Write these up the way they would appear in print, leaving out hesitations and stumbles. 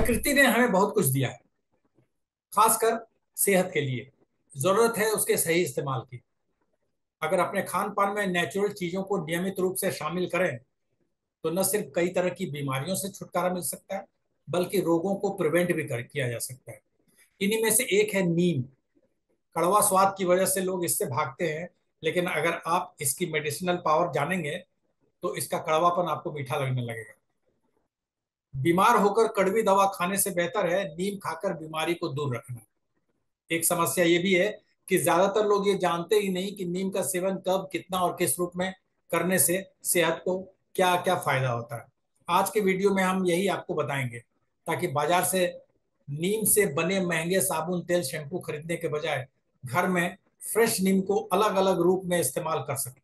प्रकृति ने हमें बहुत कुछ दिया है, खासकर सेहत के लिए। जरूरत है उसके सही इस्तेमाल की। अगर अपने खान पान में नेचुरल चीजों को नियमित रूप से शामिल करें तो न सिर्फ कई तरह की बीमारियों से छुटकारा मिल सकता है, बल्कि रोगों को प्रिवेंट भी किया जा सकता है। इन्हीं में से एक है नीम। कड़वा स्वाद की वजह से लोग इससे भागते हैं, लेकिन अगर आप इसकी मेडिसिनल पावर जानेंगे तो इसका कड़वापन आपको मीठा लगने लगेगा। बीमार होकर कड़वी दवा खाने से बेहतर है नीम खाकर बीमारी को दूर रखना। एक समस्या ये भी है कि ज्यादातर लोग ये जानते ही नहीं कि नीम का सेवन कब, कितना और किस रूप में करने से सेहत को क्या क्या फायदा होता है। आज के वीडियो में हम यही आपको बताएंगे, ताकि बाजार से नीम से बने महंगे साबुन, तेल, शैम्पू खरीदने के बजाय घर में फ्रेश नीम को अलग अलग रूप में इस्तेमाल कर सकें।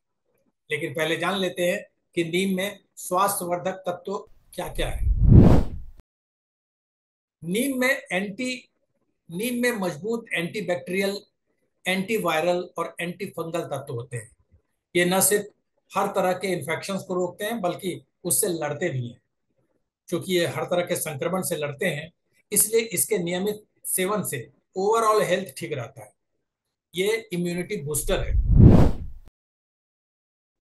लेकिन पहले जान लेते हैं कि नीम में स्वास्थ्यवर्धक तत्व क्या क्या है। नीम में एंटी नीम में मजबूत एंटीबैक्टीरियल, एंटीवायरल और एंटी फंगल तत्व होते हैं। ये न सिर्फ हर तरह के इन्फेक्शंस को रोकते हैं, बल्कि उससे लड़ते भी हैं। क्योंकि ये हर तरह के संक्रमण से लड़ते हैं, इसलिए इसके नियमित सेवन से ओवरऑल हेल्थ ठीक रहता है। ये इम्यूनिटी बूस्टर है।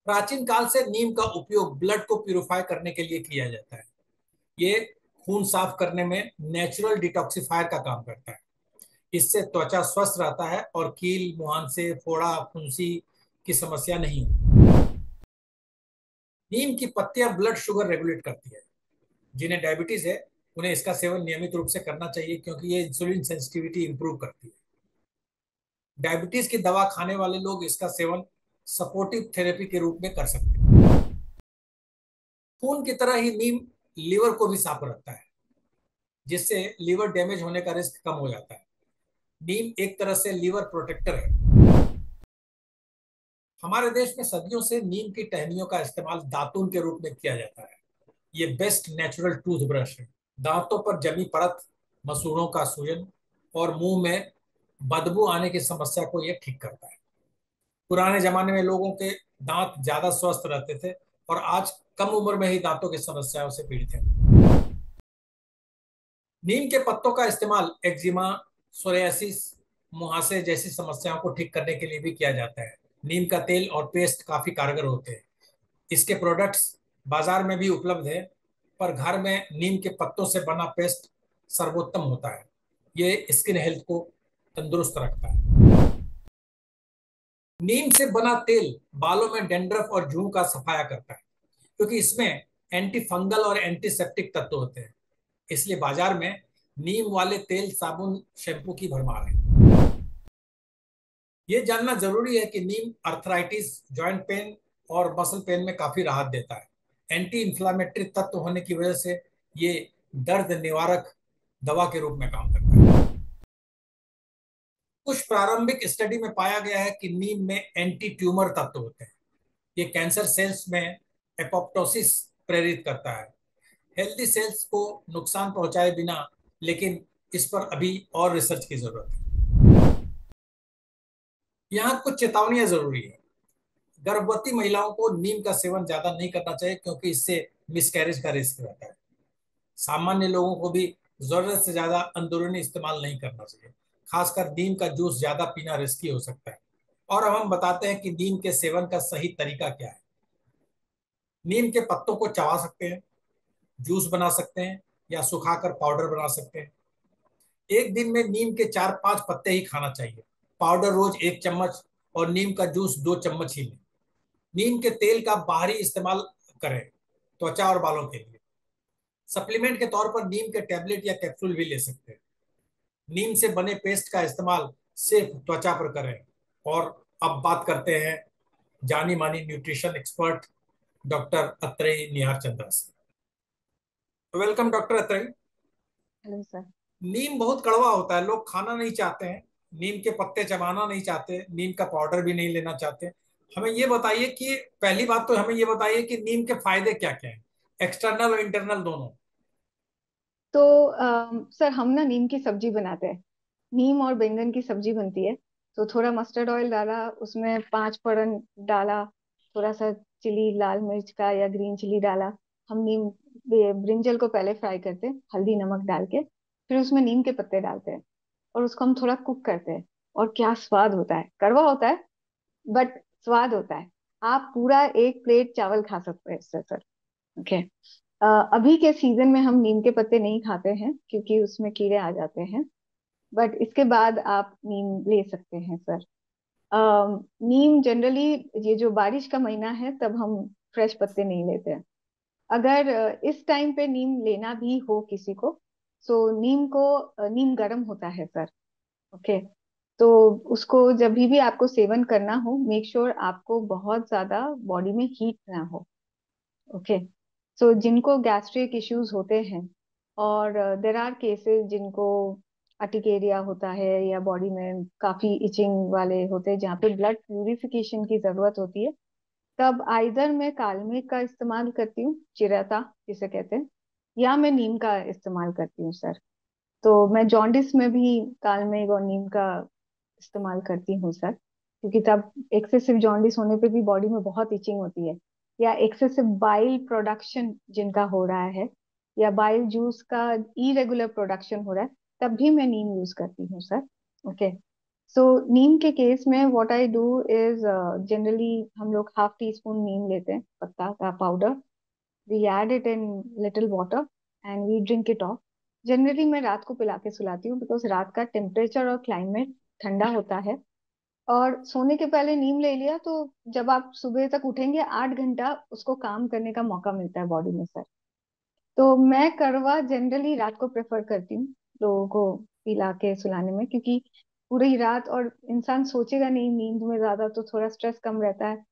प्राचीन काल से नीम का उपयोग ब्लड को प्यूरिफाई करने के लिए किया जाता है। ये खून साफ करने में नेचुरल डिटॉक्सिफायर का काम करता है। इससे त्वचा स्वस्थ रहता है और कील, मुहांसे, फोड़ा, फुंसी की समस्या नहीं होती। नीम की पत्तियां ब्लड शुगर रेगुलेट करती है। जिन्हें डायबिटीज है उन्हें इसका सेवन नियमित रूप से करना चाहिए, क्योंकि ये इंसुलिन सेंसिटिविटी इंप्रूव करती है। डायबिटीज की दवा खाने वाले लोग इसका सेवन सपोर्टिव थेरेपी के रूप में कर सकते हैं। खून की तरह ही नीम लीवर को भी साफ रखता है, जिससे लीवर डैमेज होने का रिस्क कम हो जाता है। नीम एक तरह से लीवर प्रोटेक्टर है। हमारे देश में सदियों से नीम की टहनियों का इस्तेमाल दातुन के रूप में किया जाता है। ये बेस्ट नेचुरल टूथब्रश है। दांतों पर जमी परत, मसूड़ों का सूजन और मुंह में बदबू आने की समस्या को ये ठीक करता है। पुराने जमाने में लोगों के दांत ज्यादा स्वस्थ रहते थे और आज कम उम्र में ही दांतों की समस्याओं से पीड़ित हैं। नीम के पत्तों का इस्तेमाल एक्जिमा, सोरियासिस, मुहासे जैसी समस्याओं को ठीक करने के लिए भी किया जाता है। नीम का तेल और पेस्ट काफी कारगर होते हैं। इसके प्रोडक्ट्स बाजार में भी उपलब्ध है, पर घर में नीम के पत्तों से बना पेस्ट सर्वोत्तम होता है। ये स्किन हेल्थ को तंदुरुस्त रखता है। नीम से बना तेल बालों में डेंड्रफ और जूं का सफाया करता है, क्योंकि इसमें एंटी फंगल और एंटीसेप्टिक तत्व होते हैं। इसलिए बाजार में नीम वाले तेल, साबुन, शैम्पू की भरमार है। ये जानना जरूरी है कि नीम अर्थराइटिस, जॉइंट पेन और मसल पेन में काफी राहत देता है। एंटी इंफ्लामेटरी तत्व होने की वजह से ये दर्द निवारक दवा के रूप में काम करता है। कुछ प्रारंभिक स्टडी में पाया गया है कि नीम में एंटी ट्यूमर तत्व होते हैं। ये कैंसर सेल्स में एपोप्टोसिस प्रेरित करता है, हेल्दी सेल्स को नुकसान पहुंचाए बिना। लेकिन इस पर अभी और रिसर्च की जरूरत है। यहाँ कुछ चेतावनियां जरूरी है। गर्भवती महिलाओं को नीम का सेवन ज्यादा नहीं करना चाहिए, क्योंकि इससे मिसकैरेज का रिस्क रहता है। सामान्य लोगों को भी जरूरत से ज्यादा अंदरूनी इस्तेमाल नहीं करना चाहिए। खासकर नीम का जूस ज्यादा पीना रिस्की हो सकता है। और अब हम बताते हैं कि नीम के सेवन का सही तरीका क्या है। नीम के पत्तों को चबा सकते हैं, जूस बना सकते हैं या सुखाकर पाउडर बना सकते हैं। एक दिन में नीम के 4-5 पत्ते ही खाना चाहिए। पाउडर रोज 1 चम्मच और नीम का जूस 2 चम्मच ही लें। नीम के तेल का बाहरी इस्तेमाल करें, त्वचा और बालों के लिए। सप्लीमेंट के तौर पर नीम के टैबलेट या कैप्सूल भी ले सकते हैं। नीम से बने पेस्ट का इस्तेमाल सिर्फ त्वचा पर करें। और अब बात करते हैं जानी मानी nutrition expert doctor Atreya Nihar Chandra से। Welcome doctor Atreya. Hello sir. नीम बहुत कड़वा होता है, लोग खाना नहीं चाहते हैं, नीम के पत्ते चबाना नहीं चाहते, नीम का पाउडर भी नहीं लेना चाहते। हमें ये बताइए कि पहली बात तो हमें ये बताइए कि नीम के फायदे क्या क्या हैं, एक्सटर्नल और इंटरनल दोनों। तो सर हम ना नीम की सब्जी बनाते हैं। नीम और बैंगन की सब्जी बनती है। तो थोड़ा मस्टर्ड ऑयल डाला, उसमें 5 फोड़न डाला, थोड़ा सा चिली, लाल मिर्च का या ग्रीन चिली डाला। हम नीम ब्रिंजल को पहले फ्राई करते हैं हल्दी नमक डाल के, फिर उसमें नीम के पत्ते डालते हैं और उसको हम थोड़ा कुक करते हैं। और क्या स्वाद होता है, कड़वा होता है बट स्वाद होता है। आप पूरा एक प्लेट चावल खा सकते हैं इससे सर। ओके। अभी के सीजन में हम नीम के पत्ते नहीं खाते हैं क्योंकि उसमें कीड़े आ जाते हैं, बट इसके बाद आप नीम ले सकते हैं सर। नीम जनरली, ये जो बारिश का महीना है तब हम फ्रेश पत्ते नहीं लेते हैं। अगर इस टाइम पे नीम लेना भी हो किसी को, तो नीम गर्म होता है सर। ओके। तो उसको जब भी आपको सेवन करना हो, मेक श्योर आपको बहुत ज्यादा बॉडी में हीट ना हो। ओके। सो जिनको गैस्ट्रिक इश्यूज होते हैं, और देर आर केसेस जिनको अर्टिकेरिया होता है या बॉडी में काफी इचिंग वाले होते हैं जहाँ पे ब्लड प्यूरिफिकेशन की जरूरत होती है, तब आइदर मैं कालमेघ का इस्तेमाल करती हूँ, चिरैता जिसे कहते हैं, या मैं नीम का इस्तेमाल करती हूँ सर। तो मैं जॉन्डिस में भी कालमेघ और नीम का इस्तेमाल करती हूँ सर, क्योंकि तब एक्सेसिव जॉन्डिस होने पे भी बॉडी में बहुत इचिंग होती है, या एक्सेसिव बाइल प्रोडक्शन जिनका हो रहा है, या बाइल जूस का इरेगुलर प्रोडक्शन हो रहा है, तब भी मैं नीम यूज करती हूँ सर। ओके। सो नीम के केस में what I do is, generally हम लोग हाफ टी स्पून नीम लेते हैं, पत्ता का पाउडर। We add it in little water and we drink it off. Generally मैं रात को पिला के सुलाती हूँ बिकॉज रात का टेम्परेचर और क्लाइमेट ठंडा होता है। और सोने के पहले नीम ले लिया तो जब आप सुबह तक उठेंगे 8 घंटा उसको काम करने का मौका मिलता है बॉडी में सर। तो मैं करवा जनरली रात को प्रेफर करती हूँ लोगों को पिला के सुलाने में, क्योंकि पूरी रात और इंसान सोचेगा नहीं, नींद में ज्यादा तो थोड़ा स्ट्रेस कम रहता है,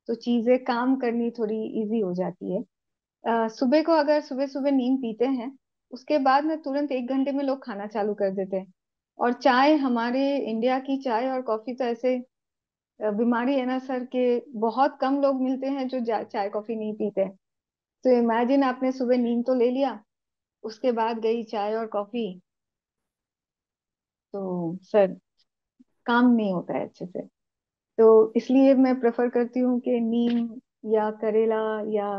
तो चीजें काम करनी थोड़ी इजी हो जाती है। सुबह को अगर सुबह सुबह नीम पीते हैं, उसके बाद में तुरंत 1 घंटे में लोग खाना चालू कर देते हैं। और चाय, हमारे इंडिया की चाय और कॉफी तो ऐसे बीमारी है ना सर, कि बहुत कम लोग मिलते हैं जो चाय कॉफी नहीं पीते हैं। तो इमेजिन, आपने सुबह नींद तो ले लिया, उसके बाद गई चाय और कॉफी, तो सर काम नहीं होता है अच्छे से। तो इसलिए मैं प्रेफर करती हूँ कि नीम या करेला या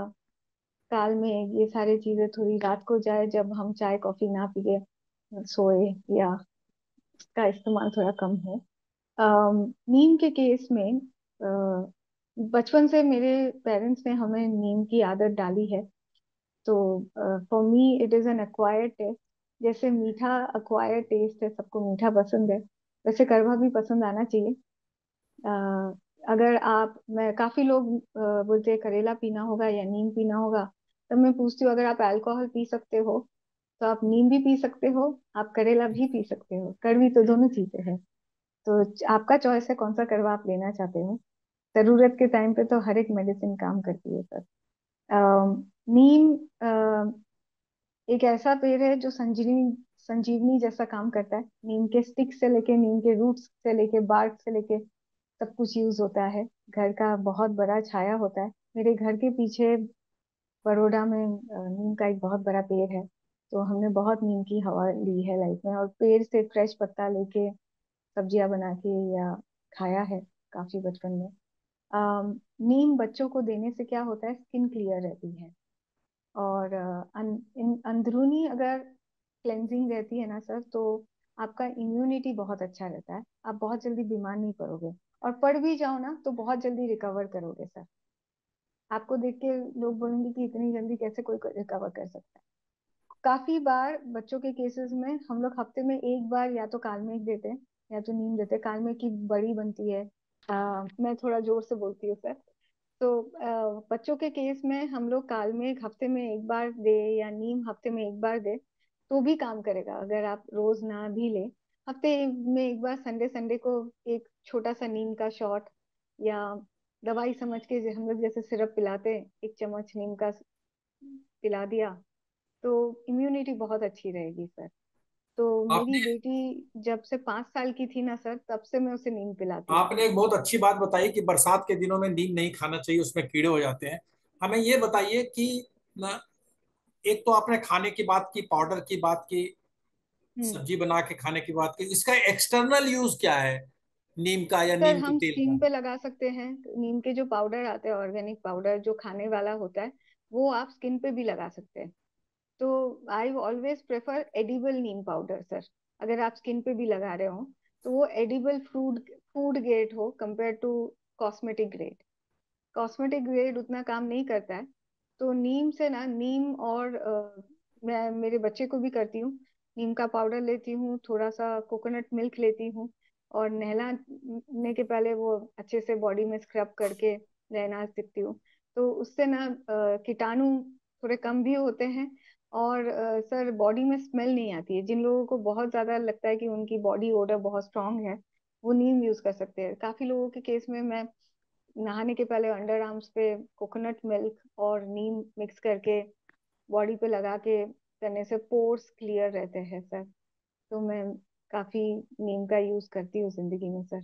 काल में ये सारी चीजें थोड़ी रात को जाए, जब हम चाय कॉफी ना पिए सोए, या उसका इस्तेमाल थोड़ा कम हो। नीम के केस में बचपन से मेरे पेरेंट्स ने हमें नीम की आदत डाली है। तो for me it is an acquired taste. जैसे मीठा अक्वायर्ड टेस्ट है, सबको मीठा पसंद है, वैसे कड़वा भी पसंद आना चाहिए। अगर आप, मैं काफी लोग बोलते हैं करेला पीना होगा या नीम पीना होगा, तब मैं पूछती हूँ अगर आप अल्कोहल पी सकते हो तो आप नीम भी पी सकते हो, आप करेला भी पी सकते हो, कड़वी तो दोनों चीजें हैं। तो आपका चॉइस है कौन सा कड़वा आप लेना चाहते हो। जरूरत के टाइम पे तो हर एक मेडिसिन काम करती है सर। नीम एक ऐसा पेड़ है जो संजीवनी संजीवनी जैसा काम करता है। नीम के स्टिक से लेके, नीम के रूट्स से लेके, बार्क से लेके सब कुछ यूज होता है। घर का बहुत बड़ा छाया होता है। मेरे घर के पीछे बड़ौदा में नीम का एक बहुत बड़ा पेड़ है, तो हमने बहुत नीम की हवा ली है लाइफ में, और पेड़ से फ्रेश पत्ता लेके सब्जियां बना के या खाया है काफी बचपन में। नीम बच्चों को देने से क्या होता है, स्किन क्लियर रहती है, और अंदरूनी अगर क्लेंजिंग रहती है ना सर, तो आपका इम्यूनिटी बहुत अच्छा रहता है, आप बहुत जल्दी बीमार नहीं पड़ोगे, और पड़ भी जाओ ना तो बहुत जल्दी रिकवर करोगे सर। आपको देख के लोग बोलेंगे कि इतनी जल्दी कैसे कोई रिकवर कर सकता है। काफी बार बच्चों के केसेस में हम लोग हफ्ते में एक बार या तो कालमेघ देते हैं या तो नीम देते हैं। कालमेघ की बड़ी बनती है। मैं थोड़ा जोर से बोलती हूँ सर। तो बच्चों के केस में हम लोग कालमेघ हफ्ते में एक बार दे या नीम हफ्ते में एक बार दे तो भी काम करेगा, अगर आप रोज ना भी ले। हफ्ते में एक बार संडे संडे को एक छोटा सा नीम का शॉट, या दवाई समझ के हम लोग जैसे सिरप पिलाते हैं, 1 चम्मच नीम का पिला दिया, तो इम्यूनिटी बहुत अच्छी रहेगी सर। तो मेरी आपने बेटी जब से 5 साल की थी ना सर, तब से मैं उसे नीम पिलाती हूँ। आपने एक बहुत अच्छी बात बताई कि बरसात के दिनों में नीम नहीं खाना चाहिए, उसमें कीड़े हो जाते हैं। हमें ये बताइए कि ना, एक तो आपने खाने की बात की, पाउडर की बात की, हम्म। सब्जी बना के खाने की बात की, इसका एक्सटर्नल यूज क्या है नीम का या सर नीम के हम तेल स्किन का? पे लगा सकते हैं। नीम के जो पाउडर आते हैं, ऑर्गेनिक पाउडर जो खाने वाला होता है, वो आप स्किन पे भी लगा सकते हैं। तो I always prefer edible Neem powder sir. अगर आप स्किन पे भी लगा रहे हो तो वो एडिबल फूड फूड ग्रेड हो compare to cosmetic grade. Cosmetic grade उतना काम नहीं करता है। तो नीम से ना, नीम और मैं मेरे बच्चे को भी करती हूँ। नीम का पाउडर लेती हूँ, थोड़ा सा कोकोनट मिल्क लेती हूँ, और नहलाने के पहले वो अच्छे से बॉडी में स्क्रब करके रहना सीखती हूँ। तो उससे ना कीटाणु थोड़े कम भी होते हैं। और सर बॉडी में स्मेल नहीं आती है। जिन लोगों को बहुत ज्यादा लगता है कि उनकी बॉडी ओडर बहुत स्ट्रांग है, वो नीम यूज कर सकते हैं। काफी लोगों के केस में मैं नहाने के पहले अंडर आर्म्स पे कोकोनट मिल्क और नीम मिक्स करके बॉडी पे लगा के करने से पोर्स क्लियर रहते हैं सर। तो मैं काफी नीम का यूज करती हूँ जिंदगी में सर।